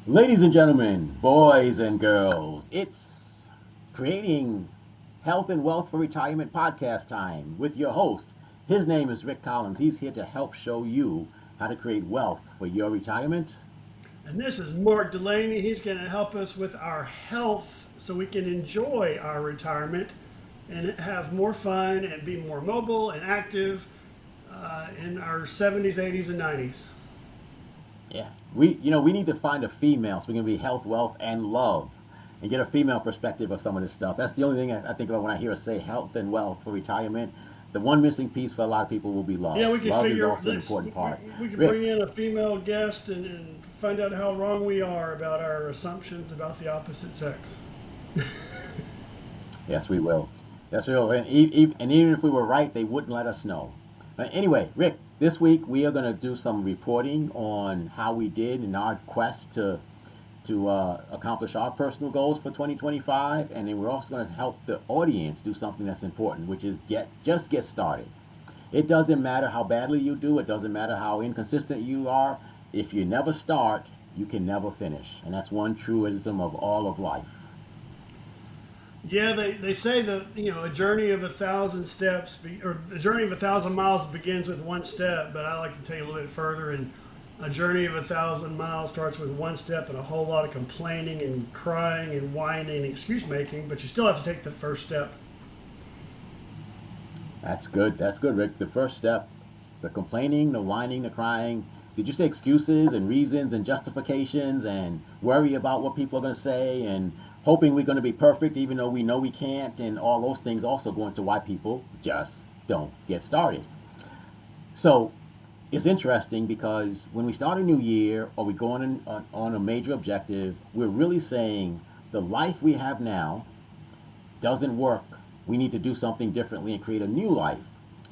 Ladies and gentlemen, boys and girls, it's Creating Health and Wealth for Retirement podcast time with your host. His name is Rick Collins. He's here to help show you how to create wealth for your retirement. And this is Mark Delaney. He's going to help us with our health so we can enjoy our retirement and have more fun and be more mobile and active in our 70s, 80s, and 90s. Yeah, we need to find a female so we can be health, wealth, and love, and get a female perspective of some of this stuff. That's the only thing I think about when I hear us say health and wealth for retirement. The one missing piece for a lot of people will be love. Yeah, we could Love is figure also an this. important part. We could Rick, bring in a female guest and find out how wrong we are about our assumptions about the opposite sex. yes, we will. Yes, we will. And even if we were right, they wouldn't let us know. But anyway, Rick, this week we are going to do some reporting on how we did in our quest to accomplish our personal goals for 2025, and then we're also going to help the audience do something that's important, which is get started. It doesn't matter how badly you do. It doesn't matter how inconsistent you are. If you never start, you can never finish, and that's one truism of all of life. Yeah, they say that a journey of 1,000 steps or a journey of 1,000 miles begins with one step. But I like to take it a little bit further, and a journey of 1,000 miles starts with one step and a whole lot of complaining and crying and whining and excuse making. But you still have to take the first step. That's good. That's good, Rick. The first step, the complaining, the whining, the crying. Did you say excuses and reasons and justifications and worry about what people are going to say and hoping we're going to be perfect even though we know we can't, and all those things also go into why people just don't get started. So it's interesting because when we start a new year or we go on a major objective, we're really saying the life we have now doesn't work. We need to do something differently and create a new life,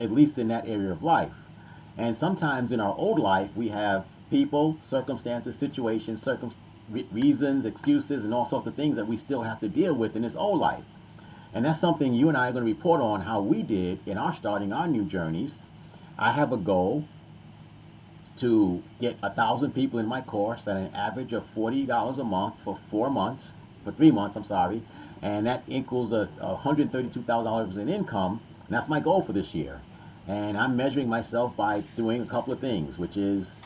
at least in that area of life. And sometimes in our old life, we have people, circumstances, situations, reasons, excuses, and all sorts of things that we still have to deal with in this old life. And that's something you and I are going to report on how we did in our starting our new journeys. I have a goal to get 1,000 people in my course at an average of $40 a month for 4 months, for 3 months, I'm sorry, and that equals $132,000 in income, and that's my goal for this year. And I'm measuring myself by doing a couple of things, which is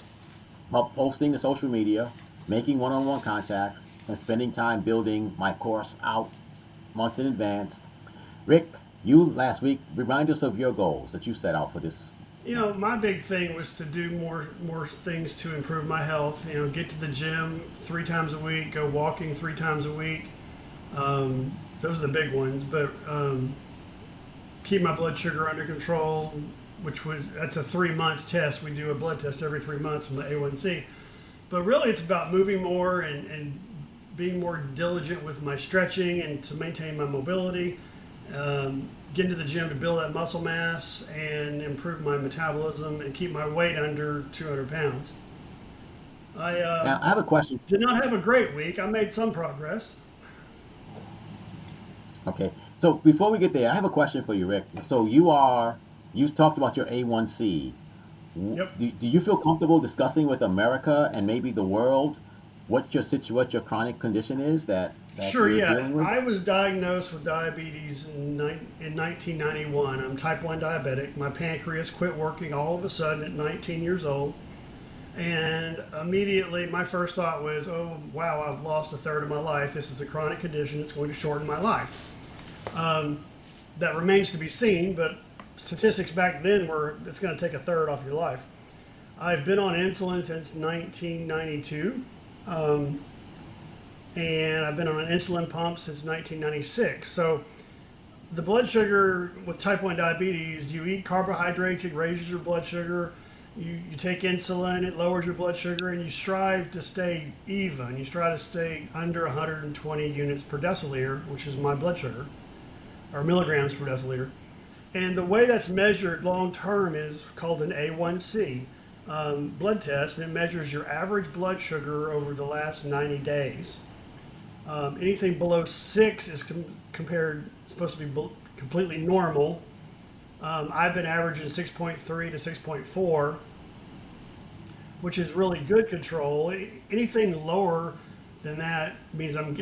posting to social media, making one-on-one contacts, and spending time building my course out months in advance. Rick, you last week remind us of your goals that you set out for this. My big thing was to do more things to improve my health. Get to the gym 3 times a week, go walking 3 times a week. Those are the big ones. But keep my blood sugar under control, that's a 3 month test. We do a blood test every 3 months from the A1C. But really, it's about moving more and being more diligent with my stretching and to maintain my mobility. Get into the gym to build that muscle mass and improve my metabolism and keep my weight under 200 pounds. I Now, I have a question. did not have a great week. I made some progress. Okay, so before we get there, I have a question for you, Rick. So you talked about your A1C. Yep. Do you feel comfortable discussing with America and maybe the world what your chronic condition is that Sure, you're yeah. dealing with? I was diagnosed with diabetes in 1991. I'm type 1 diabetic. My pancreas quit working all of a sudden at 19 years old. And immediately, my first thought was, oh, wow, I've lost a third of my life. This is a chronic condition. It's going to shorten my life. That remains to be seen, but statistics back then were it's going to take a third off your life. I've been on insulin since 1992, and I've been on an insulin pump since 1996. So the blood sugar with type 1 diabetes, you eat carbohydrates, it raises your blood sugar. You take insulin, it lowers your blood sugar, and you strive to stay even. You strive to stay under 120 units per deciliter, which is my blood sugar, or milligrams per deciliter. And the way that's measured long term is called an A1C blood test, and it measures your average blood sugar over the last 90 days. Anything below 6 is compared supposed to be completely normal. I've been averaging 6.3 to 6.4, which is really good control. Anything lower then that means I'm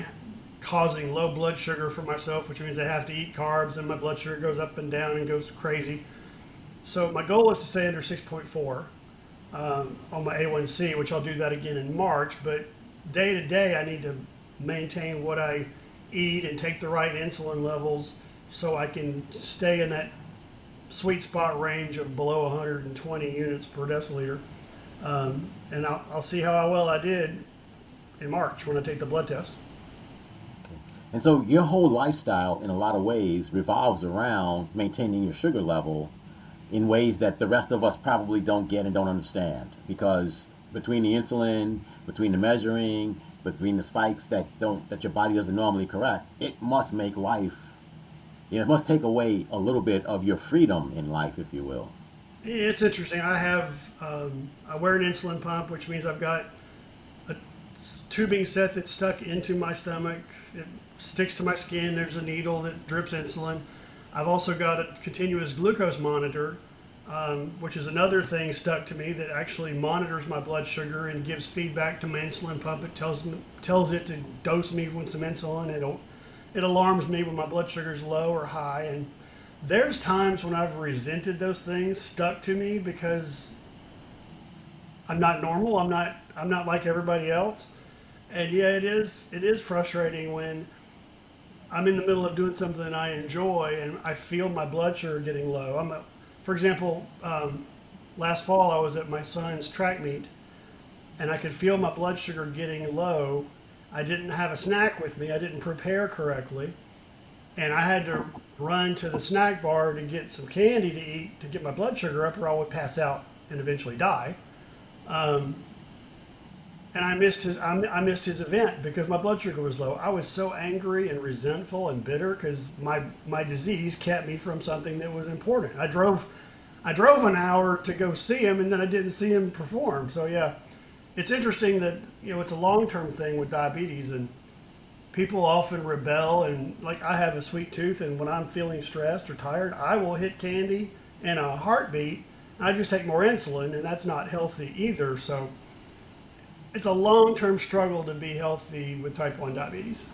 causing low blood sugar for myself, which means I have to eat carbs, and my blood sugar goes up and down and goes crazy. So my goal is to stay under 6.4 on my A1C, which I'll do that again in March. But day to day, I need to maintain what I eat and take the right insulin levels so I can stay in that sweet spot range of below 120 units per deciliter. And I'll see how well I did in March when I take the blood test. And so your whole lifestyle, in a lot of ways, revolves around maintaining your sugar level in ways that the rest of us probably don't get and don't understand. Because between the insulin, between the measuring, between the spikes that your body doesn't normally correct, it must make life. It must take away a little bit of your freedom in life, if you will. It's interesting. I wear an insulin pump, which means I've got a tubing set that's stuck into my stomach. It sticks to my skin. There's a needle that drips insulin. I've also got a continuous glucose monitor, which is another thing stuck to me that actually monitors my blood sugar and gives feedback to my insulin pump. It tells it to dose me with some insulin. It alarms me when my blood sugar is low or high. And there's times when I've resented those things stuck to me because I'm not normal. I'm not like everybody else. And yeah, it is frustrating when I'm in the middle of doing something I enjoy and I feel my blood sugar getting low. For example, last fall I was at my son's track meet and I could feel my blood sugar getting low. I didn't have a snack with me. I didn't prepare correctly. And I had to run to the snack bar to get some candy to eat to get my blood sugar up or I would pass out and eventually die. And I missed his event because my blood sugar was low. I was so angry and resentful and bitter because my disease kept me from something that was important. I drove an hour to go see him, and then I didn't see him perform. So yeah, it's interesting that it's a long-term thing with diabetes, and people often rebel. And like I have a sweet tooth, and when I'm feeling stressed or tired, I will hit candy in a heartbeat. I just take more insulin, and that's not healthy either. So it's a long-term struggle to be healthy with type 1 diabetes.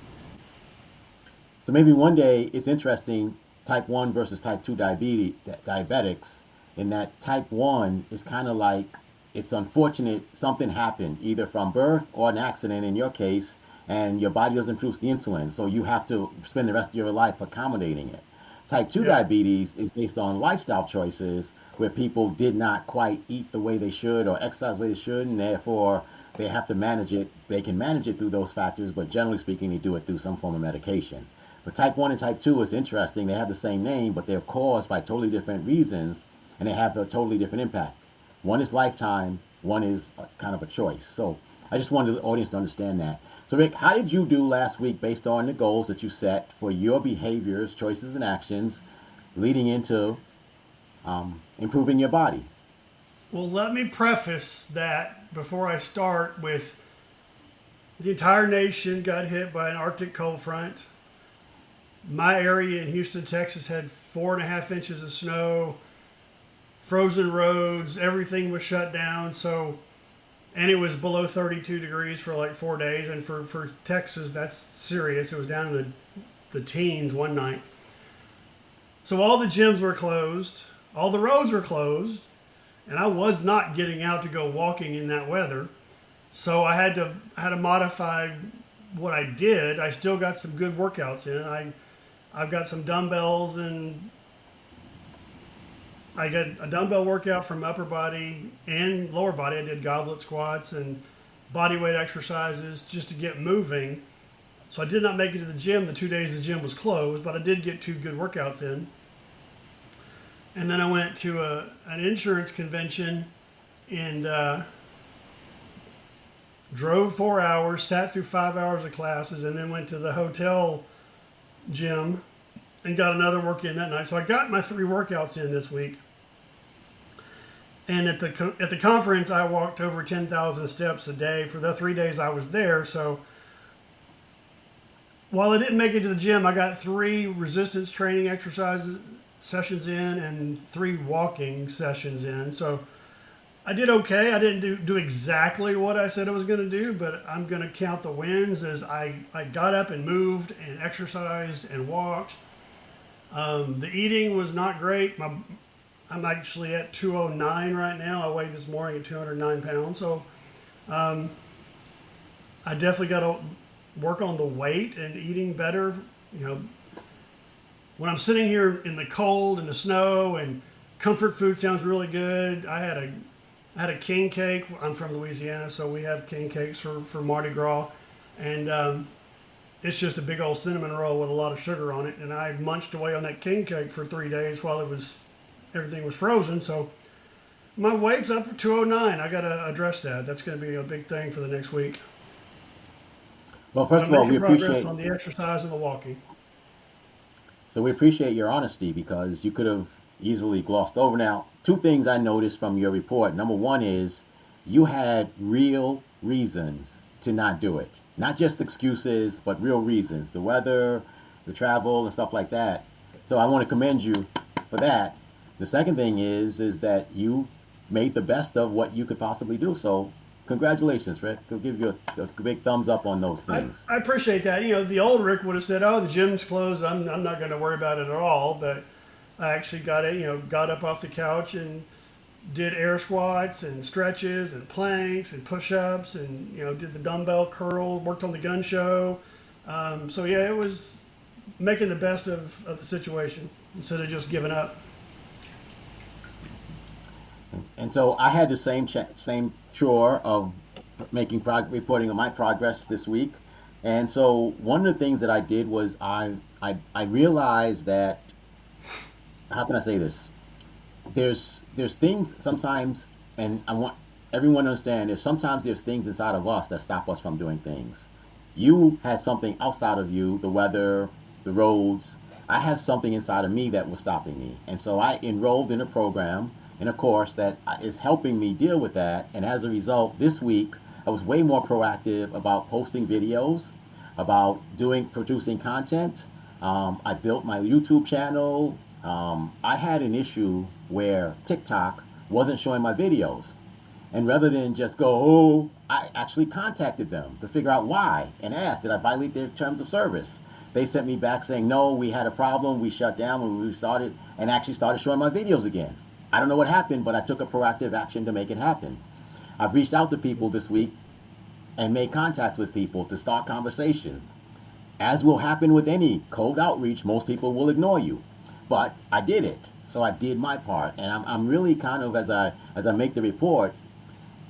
So maybe one day it's interesting, type 1 versus type 2 diabetics, in that type 1 is kind of like it's unfortunate something happened, either from birth or an accident in your case, and your body doesn't produce the insulin, so you have to spend the rest of your life accommodating it. Type 2 Yeah. diabetes is based on lifestyle choices where people did not quite eat the way they should or exercise the way they should, and therefore they have to manage it. They can manage it through those factors, but generally speaking, they do it through some form of medication. But type 1 and type 2 is interesting. They have the same name, but they're caused by totally different reasons, and they have a totally different impact. One is lifetime, one is kind of a choice. So I just wanted the audience to understand that. So Rick, how did you do last week based on the goals that you set for your behaviors, choices, and actions leading into improving your body? Well, let me preface that before I start with the entire nation got hit by an Arctic cold front. My area in Houston, Texas had 4.5 inches of snow, frozen roads, everything was shut down. So, and it was below 32 degrees for like 4 days. And for Texas, that's serious. It was down in the teens one night. So all the gyms were closed, all the roads were closed, and I was not getting out to go walking in that weather. So I had to modify what I did. I still got some good workouts in. I've got some dumbbells, and I got a dumbbell workout from upper body and lower body. I did goblet squats and body weight exercises just to get moving. So I did not make it to the gym the 2 days the gym was closed, but I did get 2 good workouts in. And then I went to an insurance convention and drove 4 hours, sat through 5 hours of classes, and then went to the hotel gym and got another work in that night. So I got my 3 workouts in this week. And at the conference, I walked over 10,000 steps a day for the 3 days I was there. So while I didn't make it to the gym, I got 3 resistance training exercises sessions in and 3 walking sessions in. So I did okay. I didn't do exactly what I said I was going to do, but I'm going to count the wins as I got up and moved and exercised and walked. The eating was not great. I'm actually at 209 right now. I weighed this morning at 209 pounds. So I definitely got to work on the weight and eating better. You know, when I'm sitting here in the cold and the snow and comfort food sounds really good. I had a king cake. I'm from Louisiana, so we have king cakes for Mardi Gras, and it's just a big old cinnamon roll with a lot of sugar on it. And I munched away on that king cake for 3 days while everything was frozen. So my weight's up to 209. I got to address that. That's going to be a big thing for the next week. Well, But first I'm of all, we making progress appreciate on the exercise and the walking. so we appreciate your honesty because you could have easily glossed over. Now, two things I noticed from your report. Number one is you had real reasons to not do it, not just excuses, but real reasons. The weather, the travel, and stuff like that. So I want to commend you for that. The second thing is that you made the best of what you could possibly do. So congratulations, Rick. I'll give you a big thumbs up on those I, things. I appreciate that. You know, the old Rick would have said, "Oh, the gym's closed. I'm not going to worry about it at all." But I actually got up off the couch and did air squats and stretches and planks and push-ups and did the dumbbell curl. Worked on the gun show. So yeah, it was making the best of the situation instead of just giving up. And so I had the same chore of reporting on my progress this week. And so one of the things that I did was I realized that, how can I say this? There's things sometimes, and I want everyone to understand. There's things inside of us that stop us from doing things. You had something outside of you, the weather, the roads. I have something inside of me that was stopping me, and so I enrolled in a program, in a course that is helping me deal with that. And as a result, this week I was way more proactive about posting videos, about producing content. I built my YouTube channel. I had an issue where TikTok wasn't showing my videos. And rather than just go, oh, I actually contacted them to figure out why and asked, did I violate their terms of service? They sent me back saying, no, we had a problem. We shut down when we restarted and actually started showing my videos again. I don't know what happened, but I took a proactive action to make it happen. I've reached out to people this week and made contacts with people to start conversation. As will happen with any cold outreach, most people will ignore you. But I did it. So I did my part. And I'm really kind of, as I make the report,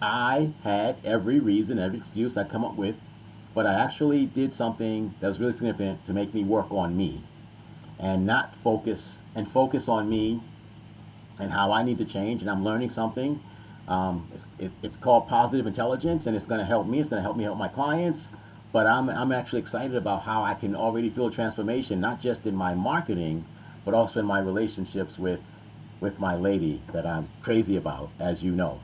I had every reason, every excuse I come up with, but I actually did something that was really significant to make me work on me and not focus on me and how I need to change. And I'm learning something. It's called positive intelligence, and it's going to help me. It's going to help me help my clients. But I'm actually excited about how I can already feel transformation, not just in my marketing, but also in my relationships with my lady that I'm crazy about, as you know.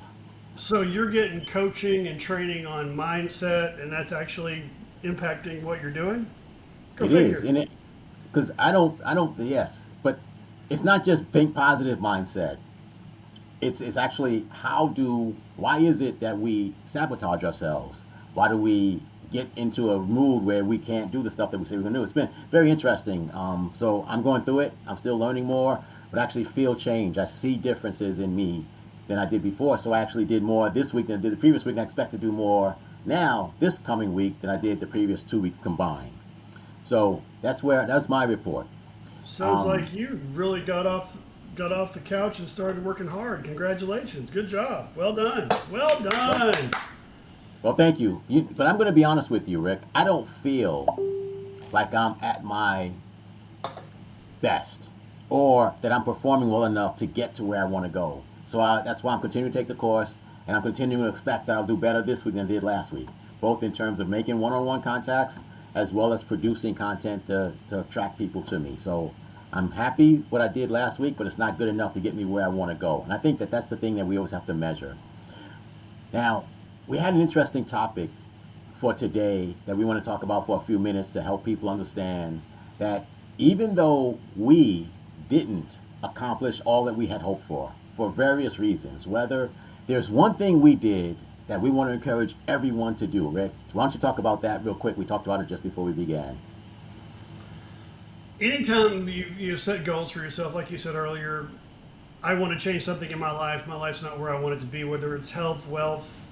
So you're getting coaching and training on mindset, and that's actually impacting what you're doing. Go It is, figure. and it because yes, but it's not just think positive mindset. It's actually why is it that we sabotage ourselves? Why do we get into a mood where we can't do the stuff that we say we're going to do? It's been very interesting. So I'm going through it. I'm still learning more, but I actually feel change. I see differences in me than I did before. So I actually did more this week than I did the previous week, and I expect to do more now this coming week than I did the previous 2 weeks combined. So that's my report. Sounds like you really got off the couch and started working hard. Congratulations. Good job. Well done. Well Well, done. well, thank you. But I'm going to be honest with you, Rick. I don't feel like I'm at my best or that I'm performing well enough to get to where I want to go. So that's why I'm continuing to take the course, and I'm continuing to expect that I'll do better this week than I did last week, both in terms of making one-on-one contacts as well as producing content to attract people to me. So I'm happy what I did last week, but it's not good enough to get me where I want to go. And I think that that's the thing that we always have to measure. Now, we had an interesting topic for today that we want to talk about for a few minutes to help people understand that even though we didn't accomplish all that we had hoped for various reasons, whether there's one thing we did that we want to encourage everyone to do. Rick, why don't you talk about that real quick? We talked about it just before we began. Anytime you set goals for yourself, like you said earlier, I want to change something in my life. My life's not where I want it to be, whether it's health, wealth,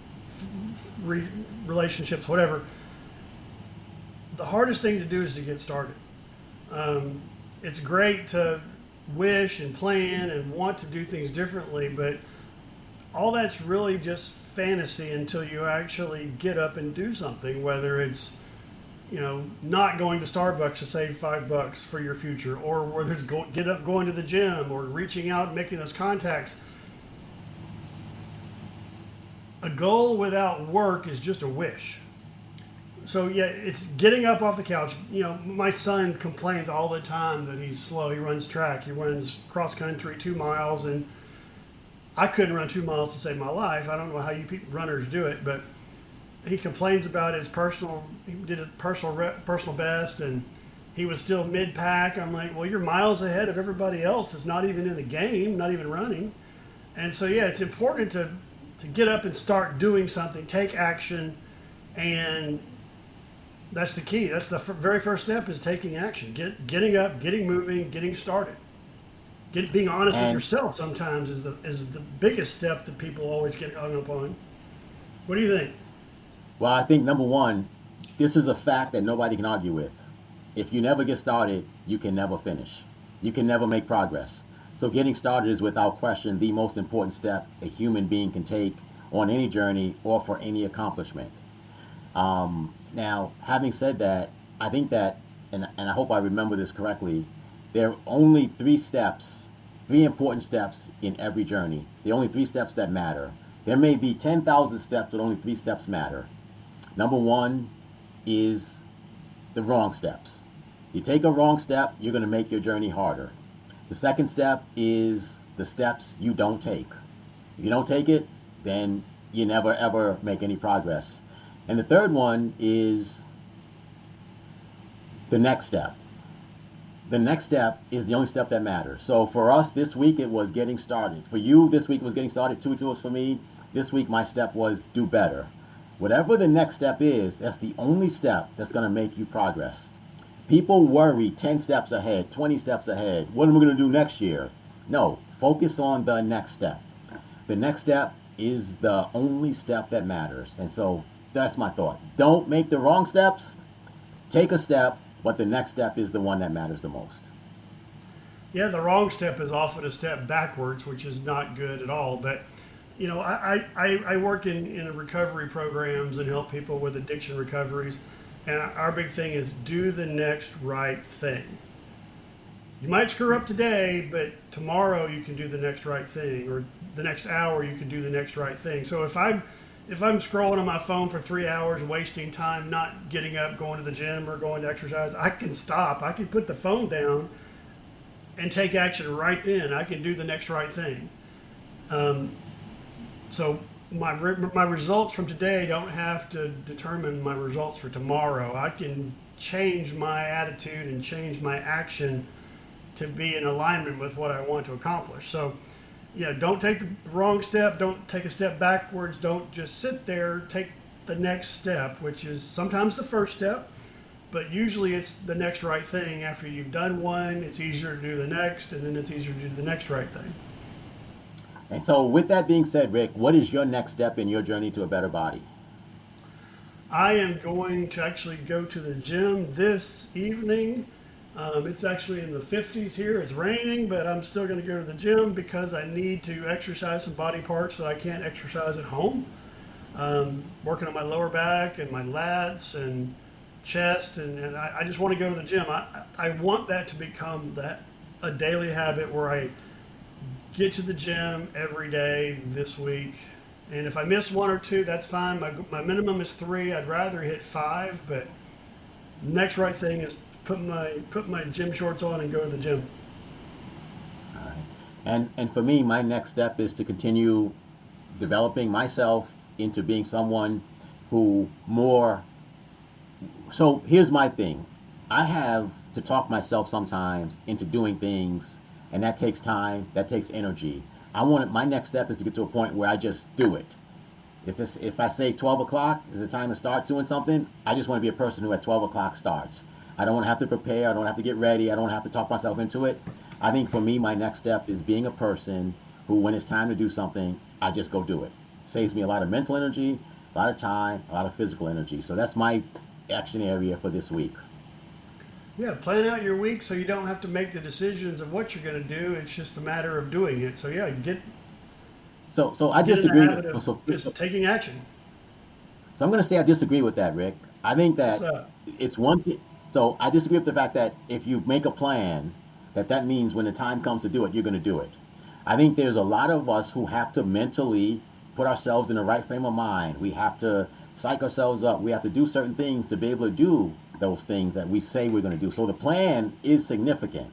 re- relationships, whatever. The hardest thing to do is to get started. Um, it's great to wish and plan and want to do things differently, but all that's really just fantasy until you actually get up and do something, whether it's not going to Starbucks to save $5 for your future, or whether it's get up going to the gym or reaching out and making those contacts. A goal without work is just a wish. So yeah, it's getting up off the couch. My son complains all the time that he's slow. He runs track. He runs cross country 2 miles, and I couldn't run 2 miles to save my life. I don't know how you runners do it, but he complains about his personal. He did a personal best, and he was still mid pack. I'm like, well, you're miles ahead of everybody else that's not even in the game, not even running. And so yeah, it's important to get up and start doing something, take action, and that's the key. That's the very first step is taking action, getting up, getting moving, getting started. Being honest with And yourself sometimes is the biggest step that people always get hung up on. What do you think? well, I think number one, this is a fact that nobody can argue with. If you never get started, you can never finish. You can never make progress. So getting started is without question the most important step a human being can take on any journey or for any accomplishment. Now, having said that, I think that, and I hope I remember this correctly, there are only three steps, three important steps in every journey. There are only three steps that matter. There may be 10,000 steps, but only three steps matter. Number one is the wrong steps. You take a wrong step, you're going to make your journey harder. The second step is the steps you don't take. If you don't take it, then you never ever make any progress. And the third one is the next step. The next step is the only step that matters. So for us this week, it was getting started. For you, this week was getting started. 2 weeks ago was for me. This week, my step was do better. Whatever the next step is, that's the only step that's going to make you progress. People worry 10 steps ahead, 20 steps ahead. What am I going to do next year? No, focus on the next step. The next step is the only step that matters. And so that's my thought. Don't make the wrong steps. Take a step, but the next step is the one that matters the most. Yeah, the wrong step is often a step backwards, which is not good at all. But I work in recovery programs and help people with addiction recoveries. And our big thing is do the next right thing. You might screw up today, but tomorrow you can do the next right thing, or the next hour you can do the next right thing. So if I'm scrolling on my phone for 3 hours, wasting time, not getting up, going to the gym or going to exercise, I can stop. I can put the phone down and take action right then. I can do the next right thing. So my results from today don't have to determine my results for tomorrow. I can change my attitude and change my action to be in alignment with what I want to accomplish. So, yeah, don't take the wrong step. Don't take a step backwards. Don't just sit there. Take the next step, which is sometimes the first step, but usually it's the next right thing. After you've done one, it's easier to do the next, and then it's easier to do the next right thing. And so, with that being said, Rick, what is your next step in your journey to a better body? I am going to actually go to the gym this evening. It's actually in the 50s here. It's raining, but I'm still going to go to the gym because I need to exercise some body parts that I can't exercise at home. Working on my lower back and my lats and chest, and I just want to go to the gym. I want that to become a daily habit where I get to the gym every day this week. And if I miss one or two, that's fine. My minimum is 3. I'd rather hit 5, but next right thing is put my gym shorts on and go to the gym. All right. And for me, my next step is to continue developing myself into being someone who more. So here's my thing. I have to talk myself sometimes into doing things, and that takes time, that takes energy. I want it, my next step is to get to a point where I just do it. If I say 12 o'clock is the time to start doing something, I just want to be a person who at 12 o'clock starts. I don't want to have to prepare. I don't have to get ready. I don't have to talk myself into it. I think for me, my next step is being a person who, when it's time to do something, I just go do it. Saves me a lot of mental energy, a lot of time, a lot of physical energy. So that's my action area for this week. Yeah, plan out your week so you don't have to make the decisions of what you're going to do. It's just a matter of doing it. So yeah, So I get in the disagree. habit of just taking action. So I'm going to say I disagree with that, Rick. I think What's that up? it's one thing. So I disagree with the fact that if you make a plan, that means when the time comes to do it, you're going to do it. I think there's a lot of us who have to mentally put ourselves in the right frame of mind. We have to psych ourselves up. We have to do certain things to be able to do those things that we say we're going to do. So the plan is significant.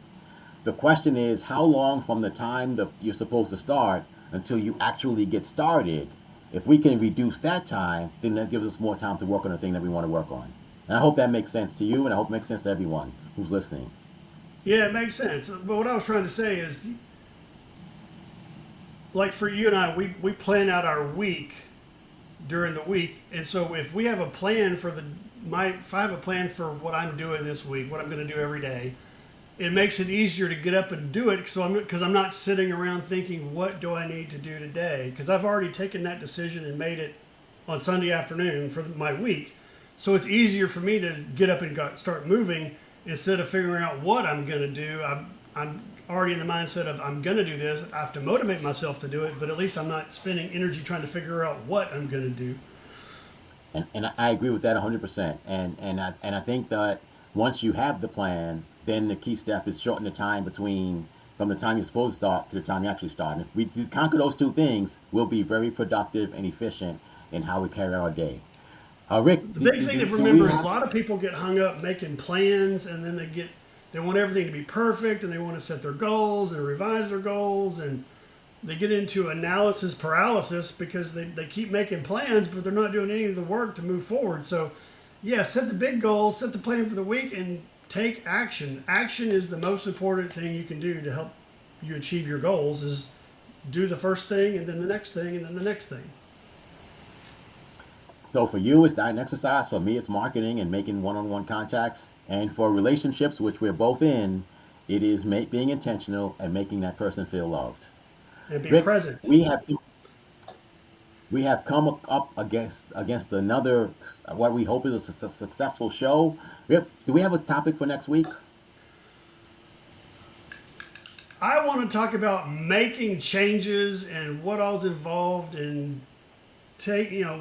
The question is how long from the time that you're supposed to start until you actually get started. If we can reduce that time, then that gives us more time to work on the thing that we want to work on. And I hope that makes sense to you, and I hope it makes sense to everyone who's listening. Yeah, it makes sense. But what I was trying to say is, like for you and I, we plan out our week during the week, and so if we have a plan for if I have a plan for what I'm doing this week, what I'm going to do every day, it makes it easier to get up and do it. So because I'm not sitting around thinking, what do I need to do today? Because I've already taken that decision and made it on Sunday afternoon for my week. So it's easier for me to get up and start moving instead of figuring out what I'm going to do. I'm already in the mindset of I'm going to do this. I have to motivate myself to do it, but at least I'm not spending energy trying to figure out what I'm going to do. And I agree with that 100%. And I think that once you have the plan, then the key step is shorten the time between from the time you're supposed to start to the time you actually start. And if we conquer those two things, we'll be very productive and efficient in how we carry our day. Rick, The big thing to do we remember is a have? lot of people get hung up making plans, and then they want everything to be perfect, and they want to set their goals and revise their goals, and they get into analysis paralysis because they keep making plans, but they're not doing any of the work to move forward. So, yeah, set the big goals, set the plan for the week, and take action. Action is the most important thing you can do to help you achieve your goals. Is do the first thing, and then the next thing, and then the next thing. So for you, it's diet and exercise. For me, it's marketing and making one-on-one contacts. And for relationships, which we're both in, it is being intentional and making that person feel loved. And be Rick, present. we have come up against another what we hope is a successful show. Rick, do we have a topic for next week? I want to talk about making changes and what all's involved in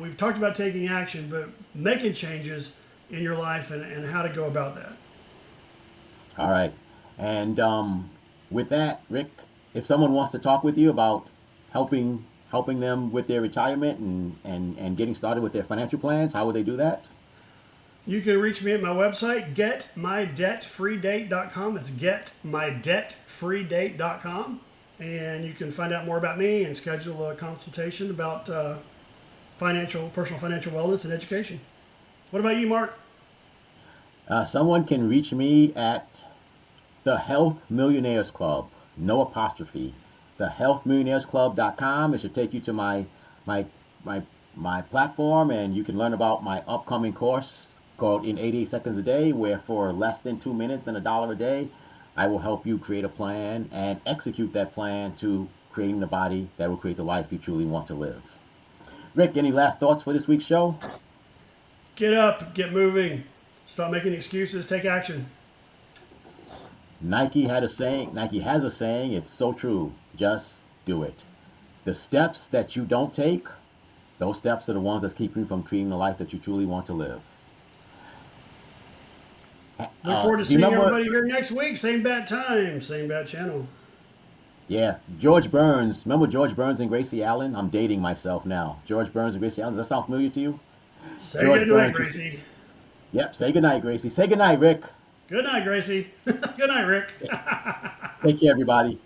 we've talked about taking action, but making changes in your life and how to go about that. All right. And with that, Rick, if someone wants to talk with you about helping them with their retirement and getting started with their financial plans, how would they do that? You can reach me at my website, getmydebtfreedate.com. It's getmydebtfreedate.com. And you can find out more about me and schedule a consultation about personal financial wellness and education. What about you, Mark? Someone can reach me at the Health Millionaires Club, no apostrophe. The healthmillionairesclub.com. It should take you to my my my platform, and you can learn about my upcoming course called In 88 Seconds a Day, where for less than 2 minutes and $1 a day, I will help you create a plan and execute that plan to creating the body that will create the life you truly want to live. Rick, any last thoughts for this week's show? Get up, get moving, stop making excuses, take action. Nike has a saying, it's so true. Just do it. The steps that you don't take, those steps are the ones that keep you from creating the life that you truly want to live. Look forward to Do you seeing remember? everybody here next week. Same bat time, same bat channel. Yeah, George Burns. Remember George Burns and Gracie Allen? I'm dating myself now. George Burns and Gracie Allen. Does that sound familiar to you? Say George good night, Burns. Gracie. Yep. Say goodnight, Gracie. Say goodnight, Rick. Good night, Gracie. Good night, Rick. Take care, everybody.